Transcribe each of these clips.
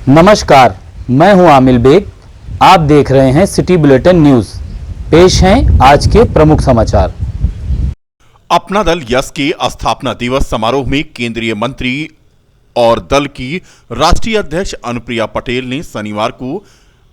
नमस्कार, मैं हूं आमिल बेग। आप देख रहे हैं सिटी बुलेटिन न्यूज। पेश हैं आज के प्रमुख समाचार। अपना दल यस के स्थापना दिवस समारोह में केंद्रीय मंत्री और दल की राष्ट्रीय अध्यक्ष अनुप्रिया पटेल ने शनिवार को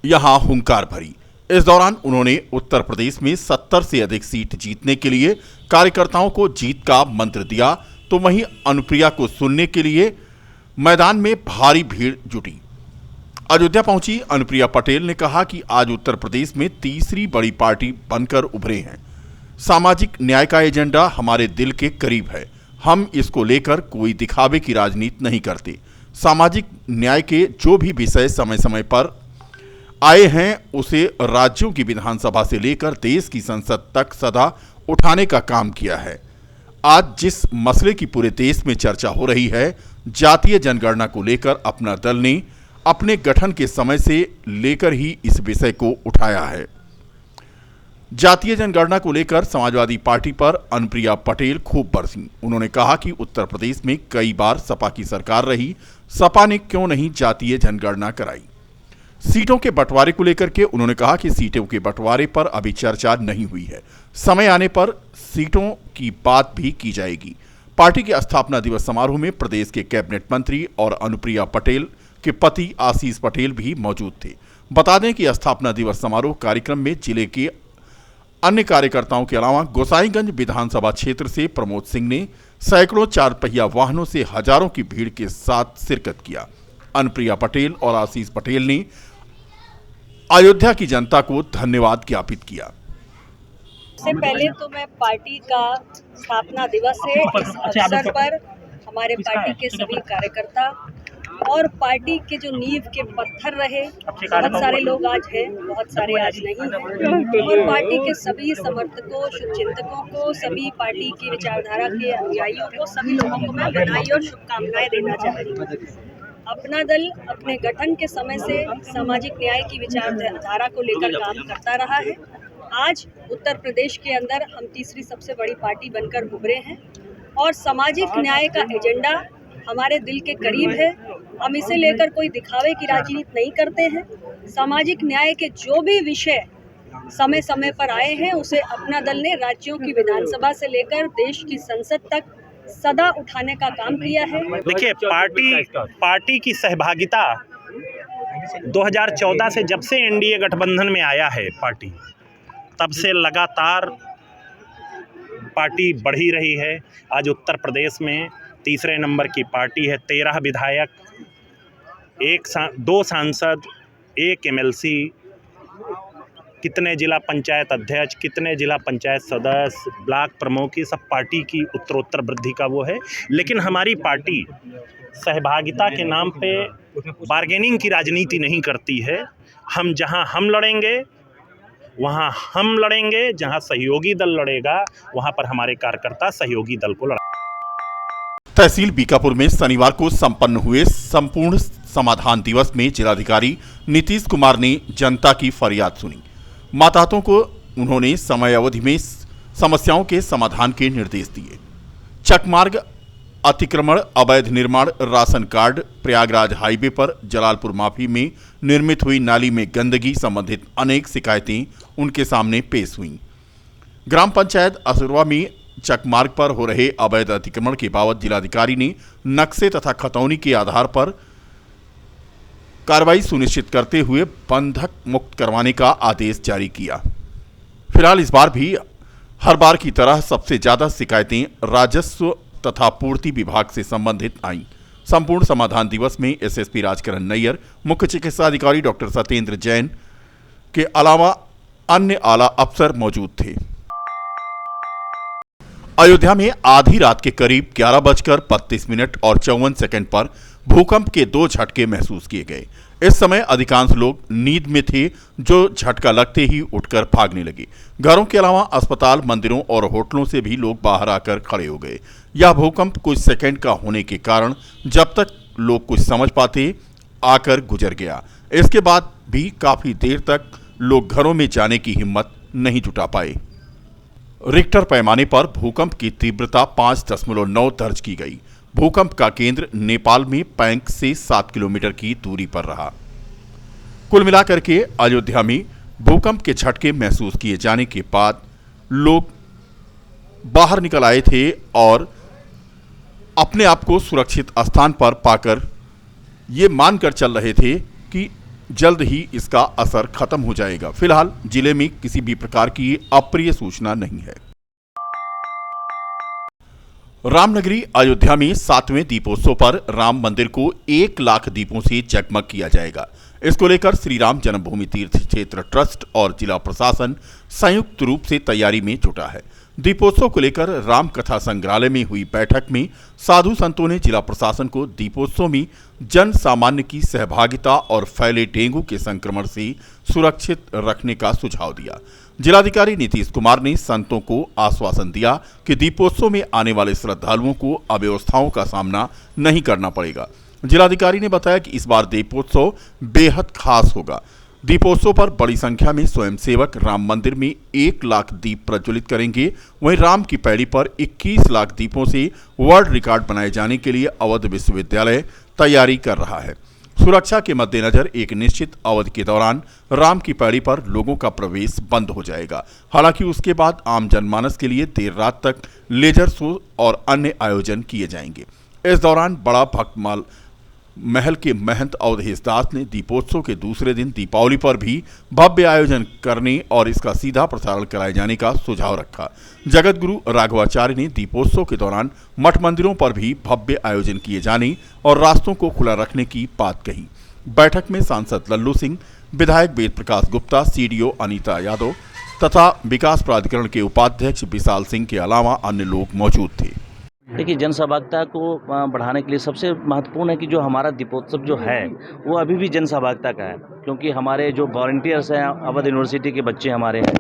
यहां हुंकार भरी। इस दौरान उन्होंने उत्तर प्रदेश में 70 से अधिक सीट जीतने के लिए कार्यकर्ताओं को जीत का मंत्र दिया, तो वहीं अनुप्रिया को सुनने के लिए मैदान में भारी भीड़ जुटी। अयोध्या पहुंची अनुप्रिया पटेल ने कहा कि आज उत्तर प्रदेश में तीसरी बड़ी पार्टी बनकर उभरे हैं। सामाजिक न्याय का एजेंडा हमारे दिल के करीब है। हम इसको लेकर कोई दिखावे की राजनीति नहीं करते। सामाजिक न्याय के जो भी विषय समय समय पर आए हैं उसे राज्यों की विधानसभा से लेकर देश की संसद तक सदा उठाने का काम किया है। आज जिस मसले की पूरे देश में चर्चा हो रही है, जातीय जनगणना को लेकर अपना दल ने अपने गठन के समय से लेकर ही इस विषय को उठाया है। जातीय जनगणना को लेकर समाजवादी पार्टी पर अनुप्रिया पटेल खूब बरसीं। उन्होंने कहा कि उत्तर प्रदेश में कई बार सपा की सरकार रही, सपा ने क्यों नहीं जातीय जनगणना कराई। सीटों के बंटवारे को लेकर के उन्होंने कहा कि सीटों के बंटवारे पर अभी चर्चा नहीं हुई है, समय आने पर सीटों की बात भी की जाएगी। पार्टी के स्थापना दिवस समारोह में प्रदेश के कैबिनेट मंत्री और अनुप्रिया पटेल के पति आशीष पटेल भी मौजूद थे। बता दें कि स्थापना दिवस समारोह कार्यक्रम में जिले के अन्य कार्यकर्ताओं के अलावा गोसाईगंज विधानसभा क्षेत्र से प्रमोद सिंह ने सैकड़ों चार पहिया वाहनों से हजारों की भीड़ के साथ शिरकत किया। अनुप्रिया पटेल और आशीष पटेल ने अयोध्या की जनता को धन्यवाद ज्ञापित किया। सबसे पहले तो मैं पार्टी का स्थापना दिवस है, इस अवसर पर हमारे पार्टी के सभी कार्यकर्ता और पार्टी के जो नींव के पत्थर रहे, बहुत सारे लोग आज हैं, बहुत सारे आज नहीं हैं, और पार्टी के सभी समर्थकों, शुभचिंतकों को, सभी पार्टी की विचारधारा के अनुयायियों को, सभी लोगों को मैं बधाई और शुभकामनाएं देना चाह रही हूँ। अपना दल अपने गठन के समय से सामाजिक न्याय की विचारधारा को लेकर काम करता रहा है। आज उत्तर प्रदेश के अंदर हम तीसरी सबसे बड़ी पार्टी बनकर उभरे हैं और सामाजिक न्याय का एजेंडा हमारे दिल के करीब है। हम इसे लेकर कोई दिखावे की राजनीति नहीं करते हैं। सामाजिक न्याय के जो भी विषय समय समय पर आए हैं उसे अपना दल ने राज्यों की विधानसभा से लेकर देश की संसद तक सदा उठाने का काम किया है। देखिए, पार्टी की सहभागिता 2014 से जब से एनडीए गठबंधन में आया है पार्टी, तब से लगातार पार्टी बढ़ी रही है। आज उत्तर प्रदेश में तीसरे नंबर की पार्टी है। 13 विधायक, 2 सांसद, 1 एमएलसी, कितने जिला पंचायत अध्यक्ष, कितने जिला पंचायत सदस्य, ब्लॉक प्रमुख, ये सब पार्टी की उत्तरोत्तर वृद्धि का वो है। लेकिन हमारी पार्टी सहभागिता के नाम पे बार्गेनिंग की राजनीति नहीं करती है। हम जहां हम लड़ेंगे वहां हम लड़ेंगे, जहां सहयोगी दल लड़ेगा वहां पर हमारे कार्यकर्ता सहयोगी दल को लड़ेंगे। तहसील बीकापुर में शनिवार को संपन्न हुए संपूर्ण समाधान दिवस में जिलाधिकारी नीतीश कुमार ने जनता की फरियाद सुनी। माताहतों को उन्होंने समय अवधि में समस्याओं के समाधान के निर्देश दिए। चकमार्ग अतिक्रमण, अवैध निर्माण, राशन कार्ड, प्रयागराज हाईवे पर जलालपुर माफी में निर्मित हुई नाली में गंदगी संबंधित अनेक शिकायतें उनके सामने पेश हुईं। ग्राम पंचायत असुरवा में चकमार्ग पर हो रहे अवैध अतिक्रमण के बाबत जिलाधिकारी ने नक्शे तथा खतौनी के आधार पर कार्रवाई सुनिश्चित करते हुए बंधक मुक्त करवाने का आदेश जारी किया। फिलहाल इस बार भी हर बार की तरह सबसे ज्यादा शिकायतें राजस्व तथा पूर्ति विभाग से संबंधित आईं। संपूर्ण समाधान दिवस में एसएसपी राजकरण नैयर, मुख्य चिकित्सा अधिकारी डॉक्टर सत्येंद्र जैन के अलावा अन्य आला अफसर मौजूद थे। अयोध्या में आधी रात के करीब 11:32 और 54 सेकंड पर भूकंप के 2 झटके महसूस किए गए। इस समय अधिकांश लोग नींद में थे, जो झटका लगते ही उठकर भागने लगे। घरों के अलावा अस्पताल, मंदिरों और होटलों से भी लोग बाहर आकर खड़े हो गए। यह भूकंप कुछ सेकंड का होने के कारण जब तक लोग कुछ समझ पाते आकर गुजर गया। इसके बाद भी काफी देर तक लोग घरों में जाने की हिम्मत नहीं जुटा पाए। रिक्टर पैमाने पर भूकंप की तीव्रता 5.9 दर्ज की गई। भूकंप का केंद्र नेपाल में पैंक से 7 किलोमीटर की दूरी पर रहा। कुल मिलाकर के अयोध्या में भूकंप के झटके महसूस किए जाने के बाद लोग बाहर निकल आए थे और अपने आप को सुरक्षित स्थान पर पाकर ये मानकर चल रहे थे कि जल्द ही इसका असर खत्म हो जाएगा। फिलहाल जिले में किसी भी प्रकार की अप्रिय सूचना नहीं है। रामनगरी अयोध्या में 7वें दीपोत्सव पर राम मंदिर को 1 लाख दीपों से जगमग किया जाएगा। इसको लेकर श्री राम जन्मभूमि तीर्थ क्षेत्र ट्रस्ट और जिला प्रशासन संयुक्त रूप से तैयारी में जुटा है। दीपोत्सव को लेकर राम कथा संग्रहालय में हुई बैठक में साधु संतों ने जिला प्रशासन को दीपोत्सव में जन सामान्य की सहभागिता और फैले डेंगू के संक्रमण से सुरक्षित रखने का सुझाव दिया। जिलाधिकारी नीतीश कुमार ने संतों को आश्वासन दिया कि दीपोत्सव में आने वाले श्रद्धालुओं को अव्यवस्थाओं का सामना नहीं करना पड़ेगा। जिलाधिकारी ने बताया कि इस बार दीपोत्सव बेहद खास होगा। दीपोत्सव पर बड़ी संख्या में स्वयंसेवक राम मंदिर में 1 लाख दीप प्रज्वलित करेंगे। वहीं राम की पैड़ी पर 21 लाख दीपों से वर्ल्ड रिकॉर्ड बनाए जाने के लिए अवध विश्वविद्यालय तैयारी कर रहा है। सुरक्षा के मद्देनजर एक निश्चित अवधि के दौरान राम की पैड़ी पर लोगों का प्रवेश बंद हो जाएगा। हालांकि उसके बाद आम जनमानस के लिए देर रात तक लेजर शो और अन्य आयोजन किए जाएंगे। इस दौरान बड़ा भक्तमाल महल के महंत अवधेश दास ने दीपोत्सव के दूसरे दिन दीपावली पर भी भव्य आयोजन करने और इसका सीधा प्रसारण कराए जाने का सुझाव रखा। जगत गुरु राघवाचार्य ने दीपोत्सव के दौरान मठ मंदिरों पर भी भव्य आयोजन किए जाने और रास्तों को खुला रखने की बात कही। बैठक में सांसद लल्लू सिंह, विधायक वेद प्रकाश गुप्ता, सीडीओ अनीता यादव तथा विकास प्राधिकरण के उपाध्यक्ष विशाल सिंह के अलावा अन्य लोग मौजूद थे। देखिए, जन सहभागिता को बढ़ाने के लिए सबसे महत्वपूर्ण है कि जो हमारा दीपोत्सव जो है वो अभी भी जन सहभागिता का है, क्योंकि हमारे जो वॉलंटियर्स हैं अवध यूनिवर्सिटी के बच्चे हमारे हैं,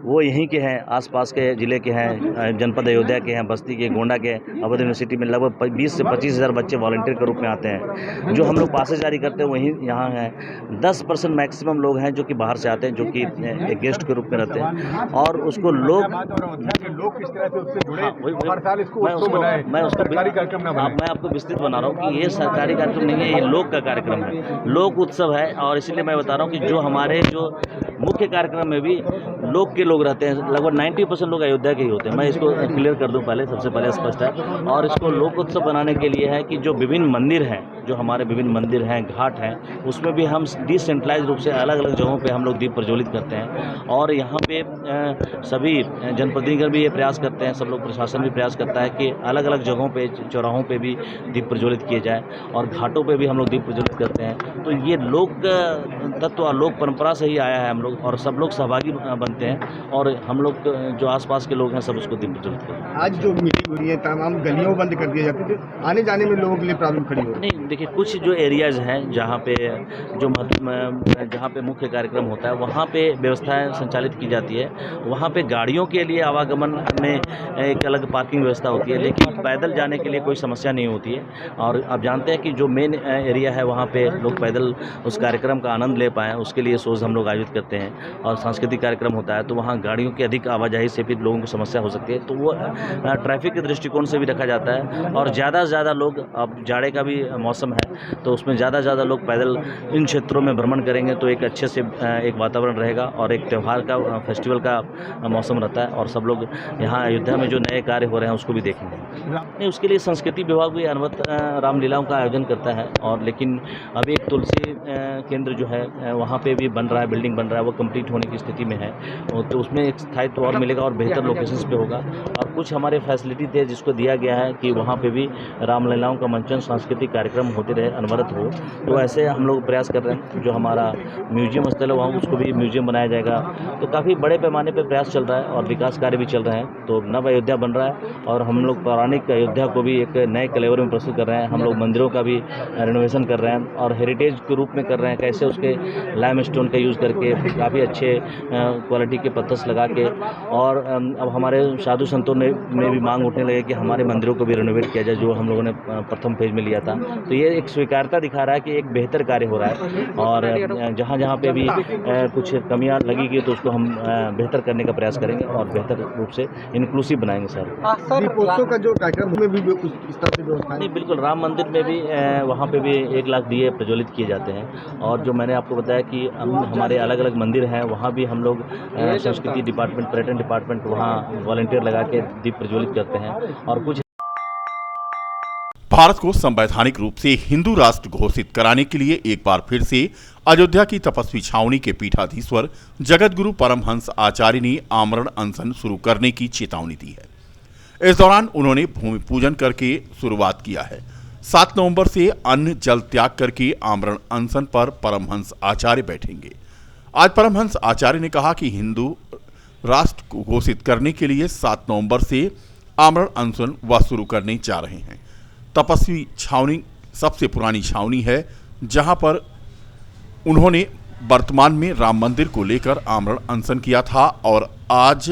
वो यहीं के हैं, आसपास के ज़िले के हैं, जनपद अयोध्या के हैं, बस्ती के, गोंडा के। अवध यूनिवर्सिटी में लगभग 20 से 25 हज़ार बच्चे वॉलंटियर के रूप में आते हैं। जो हम लोग पासेज जारी करते हैं वहीं यहाँ हैं। 10% मैक्सिमम लोग हैं जो कि बाहर से आते हैं, जो कि एक गेस्ट के रूप में रहते हैं। और उसको लोग किस तरह से उससे जुड़े, मैं आपको विस्तृत बना रहा हूँ कि ये सरकारी कार्यक्रम नहीं है, ये लोक का कार्यक्रम है, लोक उत्सव है। और इसलिए मैं बता रहा हूँ कि जो हमारे जो मुख्य कार्यक्रम में भी लोक के लोग रहते हैं, लगभग 90% लोग अयोध्या के ही होते हैं। मैं इसको क्लियर कर दूं पहले, सबसे पहले स्पष्ट है। और इसको लोक उत्सव बनाने के लिए है कि जो विभिन्न मंदिर हैं, जो हमारे विभिन्न मंदिर हैं, घाट हैं, उसमें भी हम डिसेंट्रलाइज रूप से अलग अलग जगहों पे हम लोग दीप प्रज्वलित करते हैं। और यहाँ पे सभी जनप्रतिनिधिगण भी ये प्रयास करते हैं, सब लोग प्रशासन भी प्रयास करता है कि अलग अलग जगहों पे, चौराहों पे भी दीप प्रज्वलित किए जाए और घाटों पे भी हम लोग दीप प्रज्वलित करते हैं। तो ये लोक तत्व और लोक परंपरा से ही आया है हम लोग, और सब लोग सहभागी बनते हैं और हम लोग जो आसपास के लोग हैं सब उसको दीप प्रज्वलित करते हैं। आज जो मीटिंग हो रही है, तमाम गलियों बंद कर दिए जाते थे, आने जाने में लोगों के लिए प्रॉब्लम खड़ी हो रही है। नहीं, देखिए, कुछ जो एरियाज़ हैं जहाँ पे जहाँ पे मुख्य कार्यक्रम होता है वहाँ पे व्यवस्थाएं संचालित की जाती है। वहाँ पे गाड़ियों के लिए आवागमन में एक अलग पार्किंग व्यवस्था होती है, लेकिन पैदल जाने के लिए कोई समस्या नहीं होती है। और आप जानते हैं कि जो मेन एरिया है वहाँ पे लोग पैदल उस कार्यक्रम का आनंद ले पाएँ, उसके लिए सोच हम लोग आयोजित करते हैं। और सांस्कृतिक कार्यक्रम होता है तो वहाँ गाड़ियों की अधिक आवाजाही से फिर लोगों को समस्या हो सकती है, तो वो ट्रैफिक के दृष्टिकोण से भी रखा जाता है। और ज़्यादा से ज़्यादा लोग, अब जाड़े का भी मौसम है तो उसमें ज़्यादा से ज़्यादा लोग पैदल इन क्षेत्रों में भ्रमण करेंगे तो एक अच्छे से एक वातावरण रहेगा और एक त्यौहार का, फेस्टिवल का मौसम रहता है। और सब लोग यहाँ अयोध्या में जो नए कार्य हो रहे हैं उसको भी देखेंगे। नहीं, उसके लिए संस्कृति विभाग भी अनवरत रामलीलाओं का आयोजन करता है। और लेकिन अभी एक तुलसी केंद्र जो है वहाँ पे भी बन रहा है, बिल्डिंग बन रहा है, वो कंप्लीट होने की स्थिति में है, तो उसमें एक स्थायित्व और मिलेगा और बेहतर लोकेशंस पे होगा। और कुछ हमारे फैसिलिटी थे जिसको दिया गया है कि वहाँ पे भी रामलीलाओं का मंचन, सांस्कृतिक कार्यक्रम होते रहे, अनवरत हो। तो ऐसे हम लोग प्रयास कर रहे हैं। जो हमारा म्यूजियम स्थल है वहाँ उसको भी म्यूजियम बनाया जाएगा। तो काफ़ी बड़े पैमाने पर प्रयास चल रहा है और विकास कार्य भी चल रहे हैं। तो नव अयोध्या बन रहा है और हम लोग पौराणिक अयोध्या को भी एक नए कलेवर में प्रस्तुत कर रहे हैं। हम लोग मंदिरों का भी रिनोवेशन कर रहे हैं और हेरिटेज के रूप में कर रहे हैं, कैसे उसके लाइमस्टोन का यूज़ करके काफ़ी अच्छे क्वालिटी के पत्थर लगा के, और अब हमारे साधु संतों ने भी मांग उठने लगे कि हमारे मंदिरों को भी रेनोवेट किया जाए, जो हम लोगों ने प्रथम फेज में लिया था। तो ये एक स्वीकारता दिखा रहा है कि एक बेहतर कार्य हो रहा है, और जहाँ जहाँ पे भी कुछ कमियां लगेगी तो उसको हम बेहतर करने का प्रयास करेंगे और बेहतर रूप से इंक्लूसिव बनाएंगे सर। दीपोत्सव का जो कार्यक्रम में भी कुछ इस तरह से व्यवस्था नहीं, बिल्कुल, राम मंदिर में भी वहाँ पे भी 1 लाख दिए प्रज्वलित किए जाते हैं, और जो मैंने आपको बताया कि हमारे अलग अलग मंदिर हैं, वहाँ भी हम लोग संस्कृति डिपार्टमेंट, पर्यटन डिपार्टमेंट वहाँ वॉलंटियर लगा के दीप प्रज्वलित करते हैं। और कुछ भारत को संवैधानिक रूप से हिंदू राष्ट्र घोषित कराने के लिए एक बार फिर से अयोध्या की तपस्वी छावनी के पीठाधीश्वर जगतगुरु परमहंस आचार्य ने आमरण अनशन शुरू करने की चेतावनी दी है। इस दौरान उन्होंने भूमि पूजन करके शुरुआत किया है। 7 नवंबर से अन्न जल त्याग करके आमरण अनशन पर परमहंस आचार्य बैठेंगे। आज परमहंस आचार्य ने कहा कि हिंदू राष्ट्र को घोषित करने के लिए 7 नवंबर से आमरण अनशन वह शुरू करने जा रहे हैं। तपस्वी छावनी सबसे पुरानी छावनी है, जहां पर उन्होंने वर्तमान में राम मंदिर को लेकर आमरण अनशन किया था और आज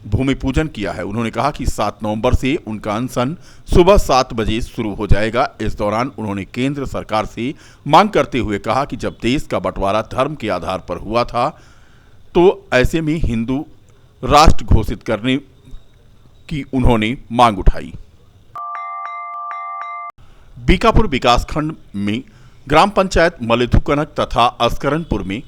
भूमि पूजन किया है। उन्होंने कहा कि 7 नवंबर से उनका अनशन सुबह 7 बजे शुरू हो जाएगा। इस दौरान उन्होंने केंद्र सरकार से मांग करते हुए कहा कि जब देश का बंटवारा धर्म के आधार पर हुआ था, तो ऐसे में हिंदू राष्ट्र घोषित करने की उन्होंने मांग उठाई। बीकापुर विकासखंड में ग्राम पंचायत मलेथुकनक तथा अस्करनपुर में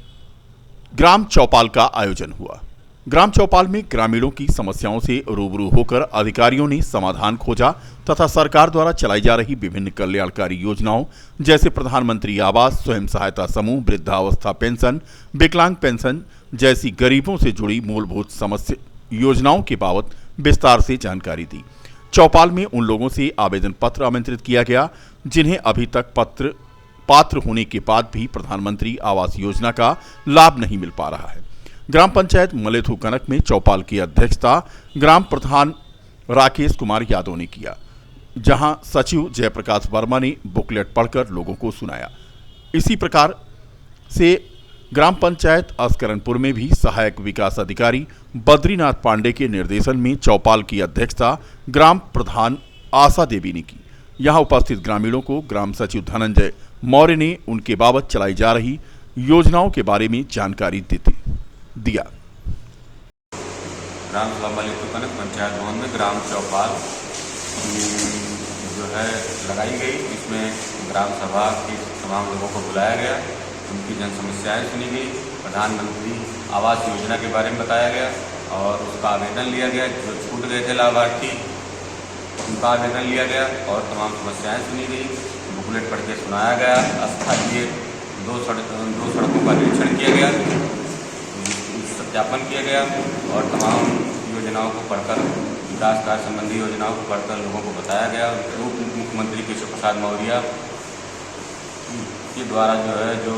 ग्राम चौपाल का आयोजन हुआ। ग्राम चौपाल में ग्रामीणों की समस्याओं से रूबरू होकर अधिकारियों ने समाधान खोजा तथा सरकार द्वारा चलाई जा रही विभिन्न कल्याणकारी योजनाओं जैसे प्रधानमंत्री आवास, स्वयं सहायता समूह, वृद्धावस्था पेंशन, विकलांग पेंशन जैसी गरीबों से जुड़ी मूलभूत समस्या योजनाओं के बाबत विस्तार से जानकारी दी। चौपाल में उन लोगों से आवेदन पत्र आमंत्रित किया गया जिन्हें अभी तक पात्र होने के बाद भी प्रधानमंत्री आवास योजना का लाभ नहीं मिल पा रहा है। ग्राम पंचायत मलेथुकनक में चौपाल की अध्यक्षता ग्राम प्रधान राकेश कुमार यादव ने किया, जहां सचिव जयप्रकाश वर्मा ने बुकलेट पढ़कर लोगों को सुनाया। इसी प्रकार से ग्राम पंचायत अस्करनपुर में भी सहायक विकास अधिकारी बद्रीनाथ पांडे के निर्देशन में चौपाल की अध्यक्षता ग्राम प्रधान आशा देवी ने की। यहां उपस्थित ग्रामीणों को ग्राम सचिव धनंजय मौर्य ने उनके बाबत चलाई जा रही योजनाओं के बारे में जानकारी दिया। ग्राम सभा मलेथुकनक पंचायत भवन में ग्राम चौपाल जो है लगाई गई। इसमें ग्राम सभा के तमाम लोगों को बुलाया गया, उनकी जन समस्याएँ सुनी गई, प्रधानमंत्री आवास योजना के बारे में बताया गया और उसका आवेदन लिया गया। जो छूट गए थे लाभार्थी, उनका आवेदन लिया गया और तमाम समस्याएँ सुनी गई। बुकलेट पढ़ के सुनाया गया। स्थानीय 2 सड़कों का निरीक्षण किया गया, सत्यापन किया गया और तमाम योजनाओं को पढ़कर, विकास कार्य संबंधी योजनाओं को पढ़कर लोगों को बताया गया। उप मुख्यमंत्री केशव प्रसाद मौर्य के द्वारा जो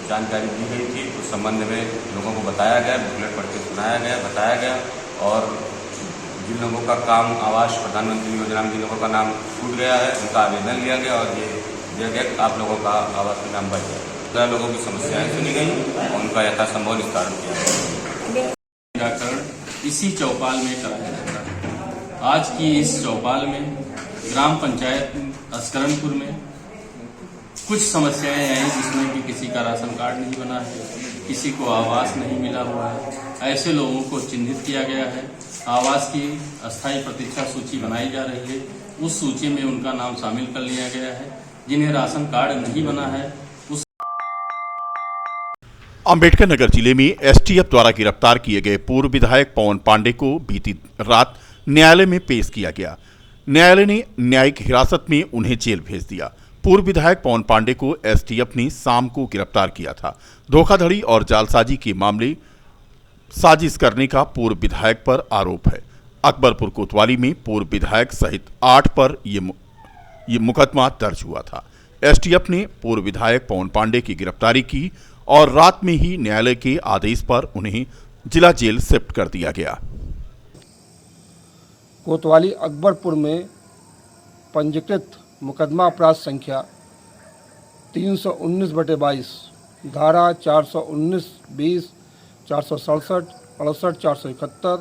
जानकारी दी गई थी उस संबंध में लोगों को बताया गया, बुकलेट पढ़ के सुनाया गया, बताया गया और जिन लोगों का काम आवास प्रधानमंत्री योजना में जिन लोगों का नाम छूट गया है उनका आवेदन लिया गया और ये दिया गया कि आप लोगों का आवास में नाम बढ़ जाए। लोगों की समस्याएं सुनी गई और उनका यथासंभव निस्तारण किया गया। निराकरण इसी चौपाल में कराया जाता है। आज की इस चौपाल में ग्राम पंचायत अस्करनपुर में कुछ समस्याएं आई जिसमें कि किसी का राशन कार्ड नहीं बना है, किसी को आवास नहीं मिला हुआ है। ऐसे लोगों को चिन्हित किया गया है। आवास की अस्थायी प्रतीक्षा सूची बनाई जा रही है। उस सूची में उनका नाम शामिल कर लिया गया है। जिन्हें राशन कार्ड नहीं बना है उस अंबेडकर नगर जिले में एसटीएफ द्वारा गिरफ्तार किए गए पूर्व विधायक पवन पांडे को बीती रात न्यायालय में पेश किया गया। न्यायालय ने न्यायिक हिरासत में उन्हें जेल भेज दिया। पूर्व विधायक पवन पांडे को एसटीएफ ने शाम को गिरफ्तार किया था। धोखाधड़ी और जालसाजी के मामले साजिश करने का पूर्व विधायक पर आरोप है। अकबरपुर कोतवाली में पूर्व विधायक सहित 8 पर ये मुकदमा दर्ज हुआ था। एसटीएफ ने पूर्व विधायक पवन पांडे की गिरफ्तारी की और रात में ही न्यायालय के आदेश पर उन्हें जिला जेल शिफ्ट कर दिया गया। कोतवाली अकबरपुर में पंजीकृत मुकदमा अपराध संख्या 319/22 धारा 419-20 467, 68, 471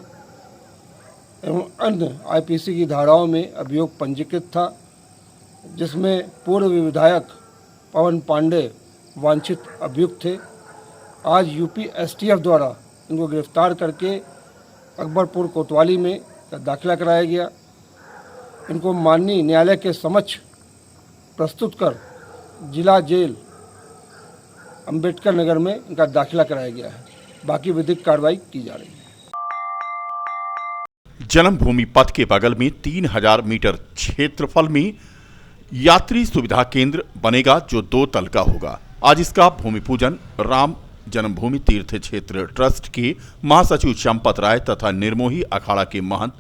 एवं अन्य आईपीसी की धाराओं में अभियोग पंजीकृत था, जिसमें पूर्व विधायक पवन पांडे वांछित अभियुक्त थे। आज यूपी एसटीएफ द्वारा इनको गिरफ्तार करके अकबरपुर कोतवाली में दाखिला कराया गया। इनको माननीय न्यायालय के समक्ष प्रस्तुत कर जिला जेल अंबेडकर नगर में इनका दाखिला कराया गया है। बाकी विधिक कार्रवाई की जा रही है। जन्मभूमि पथ के बगल में 3000 मीटर क्षेत्रफल में यात्री सुविधा केंद्र बनेगा, जो 2 तल का होगा। आज इसका भूमि पूजन राम जन्मभूमि तीर्थ क्षेत्र ट्रस्ट के महासचिव चंपत राय तथा निर्मोही अखाड़ा के महंत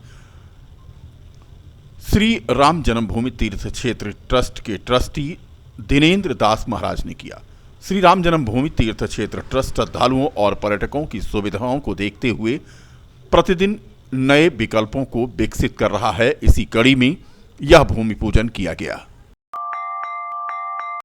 श्री राम जन्मभूमि तीर्थ क्षेत्र ट्रस्ट के ट्रस्टी दिनेंद्र दास महाराज ने किया। श्री राम जन्मभूमि तीर्थ क्षेत्र ट्रस्ट श्रद्धालुओं और पर्यटकों की सुविधाओं को देखते हुए प्रतिदिन नए विकल्पों को विकसित कर रहा है। इसी कड़ी में यह भूमि पूजन किया गया।